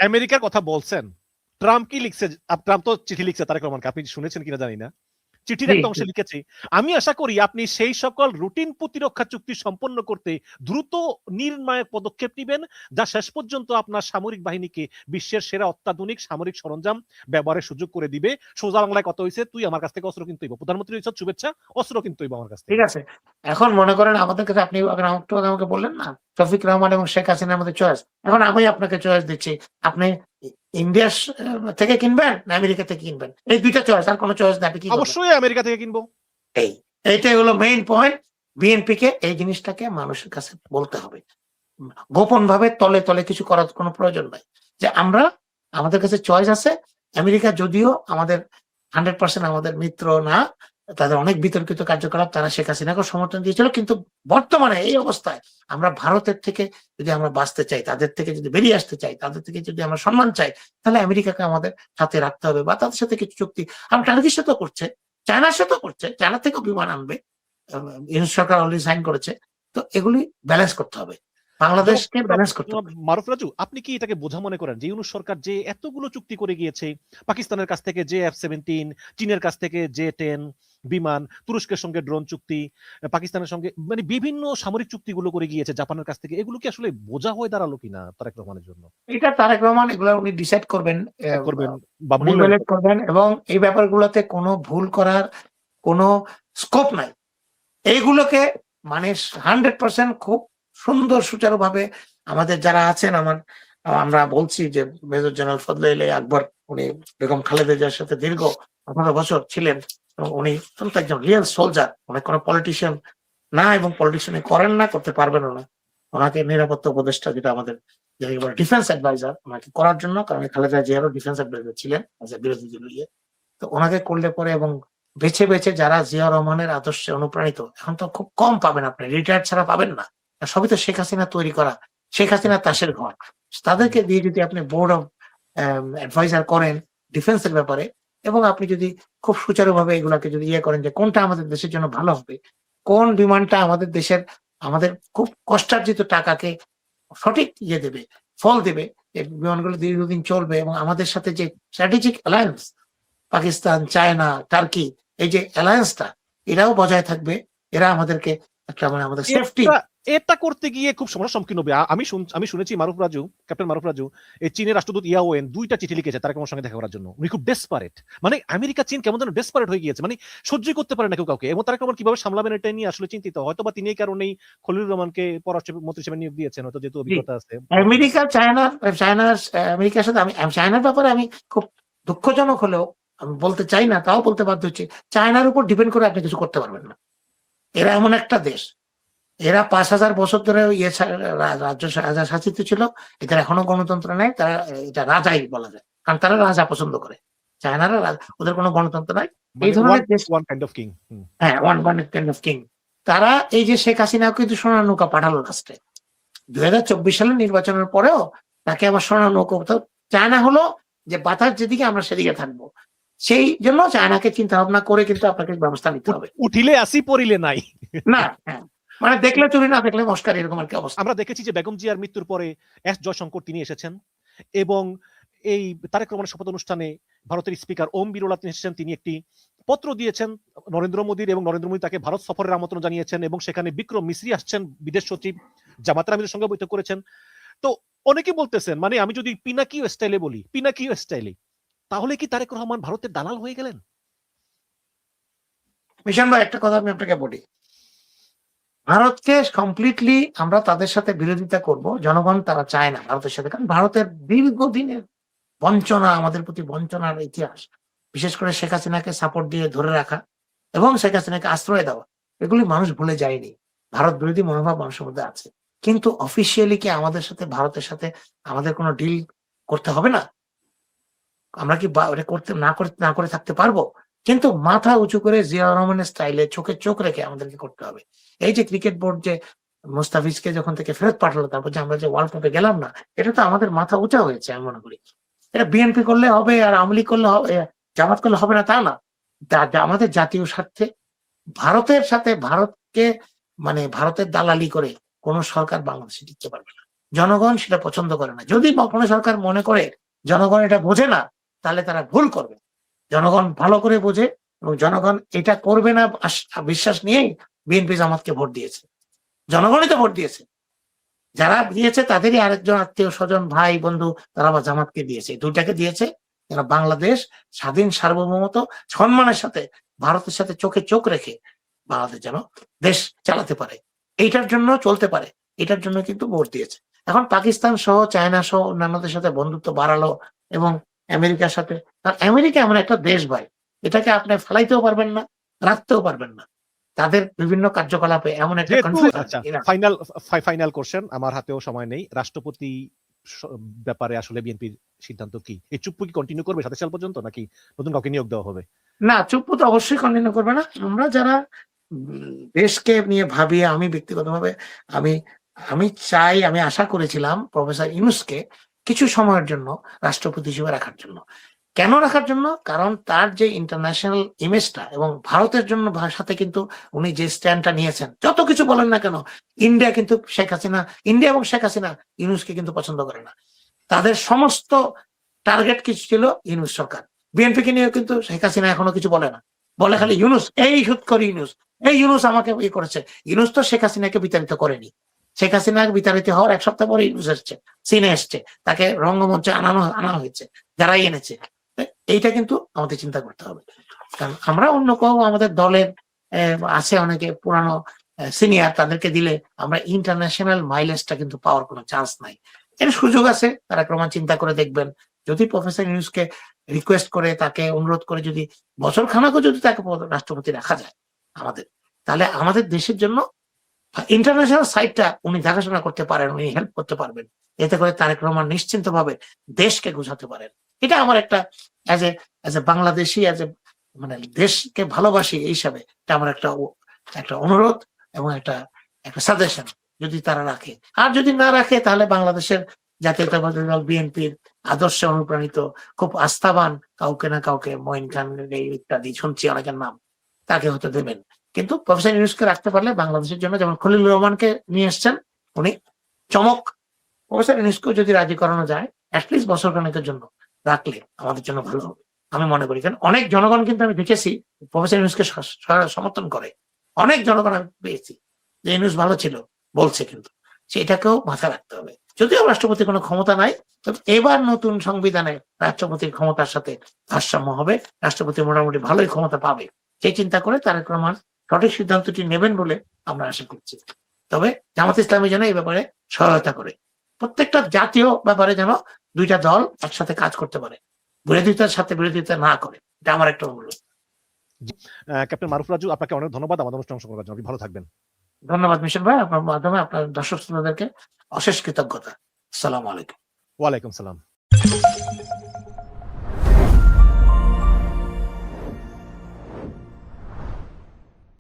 আমেরিকার কথা বলছেন, ট্রাম্প কি লিখছে? ট্রাম্প তো চিঠি লিখছে তারেক রহমানকে, আপনি শুনেছেন কিনা জানি না। চিঠির একটা অংশে লিখেছি, আমি আশা করি আপনি সেই সকল রুটিন প্রতিরক্ষা চুক্তি সম্পন্ন করতে দ্রুত নির্ণায়ক পদক্ষেপ নেবেন, যা শেষ পর্যন্ত আপনার সামরিক বাহিনীকে বিশ্বের সেরা অত্যাধুনিক সামরিক সরঞ্জাম ব্যবহারের সুযোগ করে দিবে। সোজা বাংলায় কত হয়েছে, তুই আমার কাছ থেকে অস্ত্র কিনতে হইব, প্রধানমন্ত্রী হইছ শুভেচ্ছা, অস্ত্র কিনতে হইব আমার কাছ থেকে। ঠিক আছে, এখন মনে করেন আমাদের কাছে, আপনি আমাকে বললেন না শফিক রহমান এবং শেখ হাসিনার মধ্যে চয়েস, এখন আমি আপনাকে চয়েস দিচ্ছি, আপনি ইন্ডিয়া থেকে কিনবেন না আমেরিকা থেকে কিনবেন, এই দুইটা চয়েস, আর কোনো চয়েস না। আপনি কি করবেন? অবশ্যই আমেরিকা থেকে কিনবো। এইটাই হলো মেইন পয়েন্ট। বিএনপি কে এই জিনিসটাকে মানুষের কাছে বলতে হবে, গোপন ভাবে তলে তলে কিছু করার কোনো প্রয়োজন নাই, যে আমরা, আমাদের কাছে চয়েস আছে। আমেরিকা যদিও আমাদের 100% আমাদের মিত্র না, তাদের অনেক বিতর্কিত কার্যকলাপ, তারা শেখ হাসিনাকে সমর্থন দিয়েছিল, কিন্তু বর্তমানে এই অবস্থায় আমরা ভারতের থেকে যদি আমরা বাঁচতে চাই, তাদের থেকে যদি বেরিয়ে আসতে চাই, তাদের থেকে যদি আমরা সম্মান চাই, তাহলে আমেরিকাকে আমাদের সাথে রাখতে হবে, বা তাদের সাথে কিছু চুক্তি, আমরা টার্কির সাথেও করছে, চায়নার সাথেও করছে, চায়না থেকেও বিমান আনবে, ইউনুস সরকার অলরেডি সাইন করেছে। তো এগুলি ব্যালেন্স করতে হবে, বাংলাদেশকে ব্যালেন্স করতে হবে। মারুফ রাজু, আপনি কি এটাকে বোঝা মনে করেন যে ইউনুস সরকার যে এতগুলো চুক্তি করে গিয়েছে, পাকিস্তানের কাছ থেকে F-17, চীনের কাছ থেকে J-10 বিমান, তুরস্কের সঙ্গে ড্রোন চুক্তি, পাকিস্তানের সঙ্গে মানে বিভিন্ন সামরিক চুক্তিগুলো করে গিয়েছে জাপানের কাছ থেকে, এগুলো কি আসলে বোঝা হয়ে দাঁড়ালো কিনা তারেক রহমানের জন্য? এটা তারেক রহমান এগুলো উনি ডিসাইড করবেন বা মূল্যায়ন করবেন, এবং এই ব্যাপারগুলোতে কোনো ভুল করার কোনো স্কোপ নাই। এইগুলোকে মানে 100% খুব সুন্দর সুচারুভাবে আমাদের যারা আছেন, আমরা বলছি যে মেজর জেনারেল ফজলে আকবর, উনি বেগম খালেদা জিয়ার সাথে দীর্ঘ 18 বছর ছিলেন, উনি অত্যন্ত একজন রিয়েল সোলজার, উনি কোনো পলিটিশিয়ান না, এবং পলিটিশিয়ান করেন না, করতে পারবেন না। ওনাকে নিরাপত্তা উপদেষ্টা, যেটা আমাদের ডিফেন্স অ্যাডভাইজার, ওনাকে করার জন্য, কারণ খালেদা জিয়ারও ডিফেন্স অ্যাডভাইজার ছিলেন বিরোধী দলীয়, তো ওনাকে করলে পরে, এবং বেছে বেছে যারা জিয়া রহমানের আদর্শে অনুপ্রাণিত, এখন তো খুব কম পাবেন, আপনি রিটায়ার ছাড়া পাবেন না, সবই তো শেখ হাসিনা তৈরি করা, শেখ হাসিনা তাসের ঘর, তাদেরকে দিয়ে যদি আপনি বোর্ড অফ অ্যাডভাইজার করেন ডিফেন্সের ব্যাপারে, এবং আপনি যদি খুব সুচারুভাবে এগুলাকে যদি করেন যে কোনটা আমাদের দেশের জন্য ভালো হবে, কোন বিমানটা আমাদের দেশের, আমাদের খুব কষ্টার্জিত টাকাকে সঠিক দেবে, ফল দেবে, এই বিমানগুলো দীর্ঘদিন চলবে, এবং আমাদের সাথে যে strategic alliance Pakistan, China, turkey, এই যে অ্যালায়েন্সটা, এরাও বজায় থাকবে, এরা আমাদেরকে একটা মানে আমাদের সেফটি, এটা করতে গিয়ে খুব সমস্যার সম্মুখীন হবে। আমি শুনেছি মারুফ রাজু, ক্যাপ্টেন মারুফ রাজু, এই চীনের রাষ্ট্রদূত ইয়াওয়েন 2টা চিঠি লিখেছে তারেক রহমানের সঙ্গে দেখা করার জন্য। উনি খুব ডেসপারেট, মানে আমেরিকা চীন কেমন যেন ডেসপারেট হয়ে গিয়েছে, মানে সহ্যই করতে পারে না কেউ কাউকে, এবং তারেক রহমান কিভাবে সামলাবেন এটা নিয়ে আসলে চিন্তিত। হয়তো বা তিনি এই কারণেই খলিলুর রহমানকে পররাষ্ট্রমন্ত্রী হিসেবে নিয়োগ দিয়েছেন, হয়তো যেহেতু অভিজ্ঞতা আছে। আমেরিকা আমেরিকার সাথে আমি চায়নার ব্যাপারে আমি খুব দুঃখজনক হলেও আমি বলতে চাই না, তাও বলতে বাধ্য হচ্ছি, চায়নার উপর ডিপেন্ড করে আপনি কিছু করতে পারবেন না। এরা এমন একটা দেশ, এরা 5000 বছর ধরে রাজ্য রাজা শাসিত ছিল, এদের এখনো গণতন্ত্র নেই, তারা এটা রাজাই বলা যায়, কারণ তারা রাজা পছন্দ করে। চায়নারা ওদের কোনো গণতন্ত্র নাই, এই ধরনের দেশ, ওয়ান কাইন্ড অফ কিং। হ্যাঁ, ওয়ান কাইন্ড অফ কিং। তারা এই যে শেখ হাসিনাকে কিন্তু সোনার নৌকা পাঠালো লাস্টে 2024 সালের নির্বাচনের পরেও, তাকে আবার সোনার নৌকা, চায়না হলো যে বাতাস যেদিকে আমরা সেদিকে থাকবো, সেই জন্য চায়নাকে চিন্তা ভাবনা করে কিন্তু আপনাকে ব্যবস্থা নিতে হবে। উঠিলে আসি, পড়িলে নাই না, মানে দেখলে চুরি, না দেখলে মস্কার, এরকম আর কি অবস্থা। আমরা দেখেছি যে বেগম জিয়ার মৃত্যুর পরে এস জয়শঙ্কর তিনি এসেছেন, এবং এই তারেক রহমানের শপথ অনুষ্ঠানে ভারতের স্পিকার ওম বিরলা তিনি এসেছেন, তিনি একটি পত্র দিয়েছেন নরেন্দ্র মোদীর, এবং নরেন্দ্র মোদী তাকে ভারত সফরের আমন্ত্রণ জানিয়েছেন, এবং সেখানে বিক্রম মিশ্রি আসছেন, বিদেশ সচিব, জামাতের আমিরের সঙ্গে বৈঠক করেছেন। তো অনেকে বলতেছেন, মানে আমি যদি পিনাকি স্টাইলে বলি, পিনাকি স্টাইলে, তাহলে কি তারেক রহমান ভারতের দালাল হয়ে গেলেন? মিশন ভাই, একটা কথা আমি আপনাকে বলি, ভারতকে কমপ্লিটলি আমরা তাদের সাথে বিরোধিতা করব, জনগণ তারা চায় না ভারতের সাথে, কারণ ভারতের দীর্ঘদিনের বঞ্চনা, আমাদের প্রতি বঞ্চনার ইতিহাস, বিশেষ করে শেখ হাসিনাকে সাপোর্ট দিয়ে ধরে রাখা এবং শেখ হাসিনাকে আশ্রয় দেওয়া, এগুলি মানুষ ভুলে যায়নি। ভারত বিরোধী মনোভাব মানুষের মধ্যে আছে, কিন্তু অফিসিয়ালি কি আমাদের সাথে, ভারতের সাথে আমাদের কোনো ডিল করতে হবে না? আমরা কি করতে না করে থাকতে পারবো? কিন্তু মাথা উঁচু করে জিয়া রহমানের স্টাইলে চোখে চোখ রেখে আমাদেরকে করতে হবে। এই যে ক্রিকেট বোর্ড যে মুস্তাফিজকে যখন থেকে ফেরত পাঠালো, তারপর যে আমরা যে ওয়ার্ল্ড কাপে গেলাম না, এটা তো আমাদের মাথা উঁচা হয়েছে, আমি মনে করি। এটা বিএনপি করলে হবে, আর আওয়ামী লীগ করলে হবে, জামাত করলে হবে না তা না। আমাদের জাতীয় স্বার্থে ভারতের সাথে, ভারতকে মানে ভারতের দালালি করে কোন সরকার বাংলাদেশে টিকতে পারবে না। জনগণ সেটা পছন্দ করে না। যদি কোনো সরকার মনে করে জনগণ এটা বোঝে না, তাহলে তারা ভুল করবে। জনগণ ভালো করে বোঝে এবং জনগণ এটা করবে না বিশ্বাস নিয়েই বিএনপি জামাতকে ভোট দিয়েছে। জনগণই তো ভোট দিয়েছে। যারা দিয়েছে তাদেরই আরেকজন আত্মীয় স্বজন ভাই বন্ধু তারা আবার জামাতকে দিয়েছে। দুইটাকে দিয়েছে যারা বাংলাদেশ স্বাধীন সার্বভৌমত্ব সম্মানের সাথে ভারতের সাথে চোখে চোখ রেখে বাংলাদেশ যেন দেশ চালাতে পারে, এইটার জন্য চলতে পারে, এটার জন্য কিন্তু ভোট দিয়েছে। এখন পাকিস্তান সহ চায়না সহ অন্যান্যদের সাথে বন্ধুত্ব বাড়ালো এবং আমেরিকার সাথে, আমেরিকা এমন একটা দেশ ভাই, এটাকে আপনি ফেলাইতেও পারবেন না, রাখতেও পারবেন না। তাদের বিভিন্ন কার্যকলাপে এমন একটা ফাইনাল কোশ্চেন, আমার হাতেও সময় নেই। রাষ্ট্রপতি ব্যাপারে আসলে বিএনপির সিদ্ধান্ত কি? এই চুপ্পু কি কন্টিনিউ করবে 27 সাল পর্যন্ত, নাকি নতুন কাউকে নিয়োগ দেওয়া হবে? না, চুপ্পু তো অবশ্যই কন্টিনিউ করবে না। আমরা যারা দেশকে নিয়ে ভাবি, আমি ব্যক্তিগতভাবে আমি চাই, আমি আশা করেছিলাম প্রফেসর ইউনূসকে কিছু সময়ের জন্য রাষ্ট্রপতি হিসেবে রাখার জন্য। কেন রাখার জন্য? কারণ তার যে ইন্টারন্যাশনাল ইমেজটা এবং ভারতের জন্য সাথে কিন্তু উনি যে স্ট্যান্ডটা নিয়েছেন, যত কিছু বলেন না কেন, ইন্ডিয়া কিন্তু ইন্ডিয়া এবং শেখ হাসিনা ইউনূসকে কিন্তু পছন্দ করে না। তাদের সমস্ত টার্গেট কিছু ছিল ইউনূস সরকার। বিএনপিকে নিয়ে কিন্তু শেখ হাসিনা এখনো কিছু বলে না, বলে খালি ইউনূস, এই সুৎখোর ইউনূস, এই ইউনূস আমাকে করেছে। ইউনূস তো শেখ হাসিনাকে বিতাড়িত করেনি। শেখ হাসিনা বিতাড়িত হওয়ার এক সপ্তাহ পরে ইউনূস এসছে, সিনে এসছে, তাকে রঙ্গমঞ্চে আনা হয়েছে, যারাই এনেছে। এইটা কিন্তু আমাদের চিন্তা করতে হবে। কারণ আমরা অন্য কেউ আমাদের দলের আছে অনেকে পুরানো সিনিয়র, তাদেরকে দিলে আমরা ইন্টারন্যাশনাল মাইলেজটা কিন্তু পাওয়ার কোনো চান্স নাই। এর সুযোগ আছে, তারা ক্রমশ চিন্তা করে দেখবেন। যদি প্রফেসর ইউনূসকে রিকোয়েস্ট করে, তাকে অনুরোধ করে, যদি বছর খানাকও যদি তাকে রাষ্ট্রপতি রাখা যায় আমাদের, তাহলে আমাদের দেশের জন্য ইন্টারন্যাশনাল সাইডটা উনি দেখাশোনা করতে পারেন, উনি হেল্প করতে পারবেন। এতে করে তারেক রহমান নিশ্চিন্ত ভাবে দেশকে গুছাতে পারেন। এটা আমার একটা অ্যাজ এ বাংলাদেশি, মানে দেশকে ভালোবাসি এই হিসাবে এটা আমার একটা অনুরোধ এবং একটা সাজেশন, যদি তারা রাখে। আর যদি না রাখে, তাহলে বাংলাদেশের জাতীয়তাবাদী দল বিএনপির আদর্শে অনুপ্রাণিত খুব আস্থাবান কাউকে না কাউকে, মঈন খান ইত্যাদি শুনছি অনেকের নাম, তাকে হয়তো দেবেন। কিন্তু প্রফেসর ইউনূসকে রাখতে পারলে বাংলাদেশের জন্য, যেমন খলিলুর রহমানকে নিয়ে এসছেন, উনি চমক। প্রফেসর ইউনূসকেও যদি রাজি করানো যায় অ্যাটলিস্ট বছর খানেকের জন্য রাখলে আমাদের জন্য ভালো হবে আমি মনে করি। কারণ অনেক জনগণ কিন্তু আমি দেখেছি প্রফেসর ইউনূসকে সমর্থন করে, অনেক জনগণ আমি পেয়েছি যে ইউনূস ভালো ছিল বলছে, কিন্তু সেটাকেও মাথায় রাখতে হবে। যদিও রাষ্ট্রপতির কোনো ক্ষমতা নাই, তবে এবার নতুন সংবিধানে রাষ্ট্রপতির ক্ষমতার সাথে ভারসাম্য হবে, রাষ্ট্রপতি মোটামুটি ভালোই ক্ষমতা পাবে। সেই চিন্তা করে তারেক রহমান সঠিক সিদ্ধান্তটি নেবেন বলে আমরা আশা করছি। তবে জামাত ইসলামী যেন এই ব্যাপারে সহায়তা করে, প্রত্যেকটা জাতীয় ব্যাপারে যেন দুইটা দল একসাথে কাজ করতে পারে, বিরোধিতার সাথে বিরোধিতা না করে, এটা আমার একটা অনুরোধ। ক্যাপ্টেন মারুফ রাজু, আপনাকে অনেক ধন্যবাদ আমাদের অনুষ্ঠানে অংশগ্রহণ করার জন্য। আপনি ভালো থাকবেন। ধন্যবাদ মিশন ভাই, আপনার মাধ্যমে আপনার দর্শক শ্রোতাদেরকে অশেষ কৃতজ্ঞতা। আসসালামু আলাইকুম। ওয়ালাইকুম সালাম।